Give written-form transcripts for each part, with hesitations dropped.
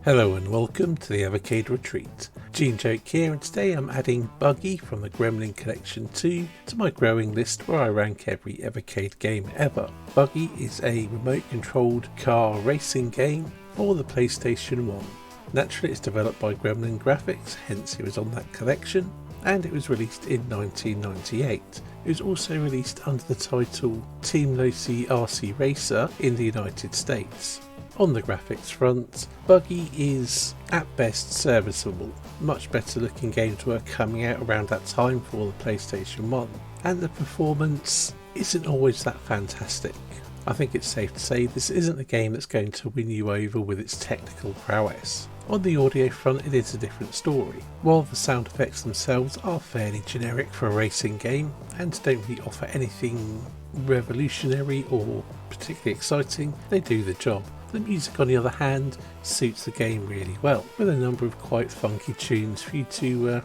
Hello and welcome to the Evercade Retreat. Gene Joke here, and today I'm adding Buggy from the Gremlin Collection 2 to my growing list where I rank every Evercade game ever. Buggy is a remote controlled car racing game for the PlayStation 1. Naturally it's developed by Gremlin Graphics, hence it was on that collection, and it was released in 1998. It was also released under the title Team Losi RC Racer in the United States. On the graphics front, Buggy is at best serviceable. Much better looking games were coming out around that time for the PlayStation 1, and the performance isn't always that fantastic. I think it's safe to say this isn't a game that's going to win you over with its technical prowess. On the audio front it is a different story. While the sound effects themselves are fairly generic for a racing game and don't really offer anything revolutionary or particularly exciting, they do the job. The music, on the other hand, suits the game really well, with a number of quite funky tunes for you to,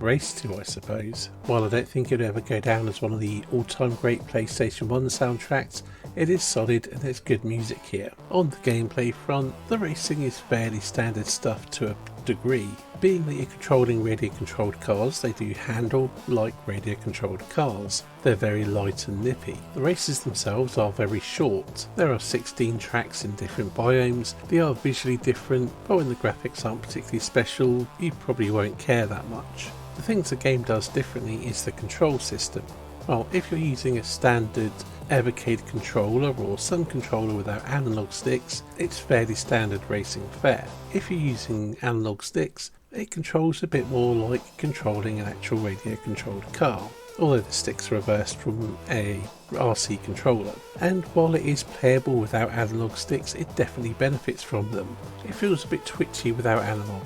race to, I suppose. While I don't think it would ever go down as one of the all-time great PlayStation 1 soundtracks, it is solid and there's good music here. On the gameplay front, the racing is fairly standard stuff to a degree. Being that you're controlling radio-controlled cars, they do handle like radio-controlled cars. They're very light and nippy. The races themselves are very short. There are 16 tracks in different biomes. They are visually different, but when the graphics aren't particularly special, you probably won't care that much. The things the game does differently is the control system. Well, if you're using a standard Evercade controller or some controller without analog sticks, it's fairly standard racing fare. If you're using analog sticks, it controls a bit more like controlling an actual radio controlled car, although the sticks are reversed from a RC controller. And while it is playable without analog sticks, it definitely benefits from them. It feels a bit twitchy without analog.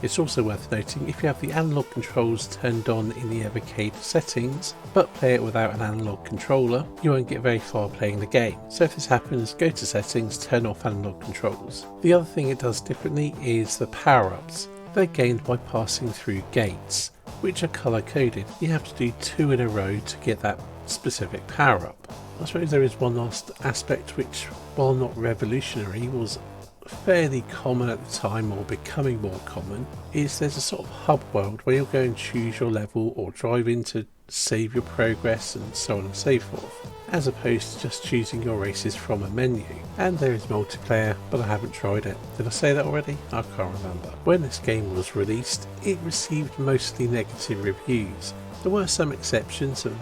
It's also worth noting, if you have the analog controls turned on in the Evercade settings, but play it without an analog controller, you won't get very far playing the game. So if this happens, go to settings, turn off analog controls. The other thing it does differently is the power-ups. They're gained by passing through gates, which are colour coded. You have to do 2 in a row to get that specific power-up. I suppose there is one last aspect which, while not revolutionary, was fairly common at the time, or becoming more common, is there's a sort of hub world where you'll go and choose your level or drive in to save your progress and so on and so forth, as opposed to just choosing your races from a menu. And there is multiplayer, but I haven't tried it. Did I say that already? I can't remember. When this game was released, it received mostly negative reviews. There were some exceptions of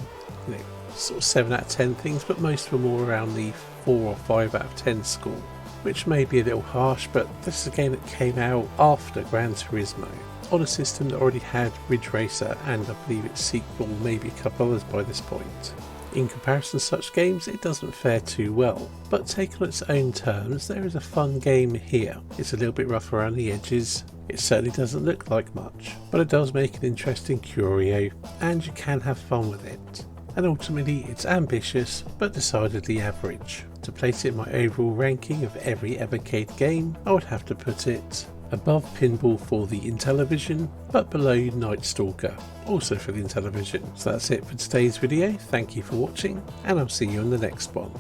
sort of 7 out of 10 things, but most were more around the 4 or 5 out of 10 score, which may be a little harsh, but this is a game that came out after Gran Turismo, on a system that already had Ridge Racer and I believe its sequel, maybe a couple others by this point. In comparison to such games, it doesn't fare too well, but taken on its own terms, there is a fun game here. It's a little bit rough around the edges, it certainly doesn't look like much, but it does make an interesting curio, and you can have fun with it. And ultimately it's ambitious but decidedly average. To place it in my overall ranking of every Evercade game, I would have to put it above Pinball for the Intellivision, but below Night Stalker, also for the Intellivision. So that's it for today's video. Thank you for watching, and I'll see you in the next one.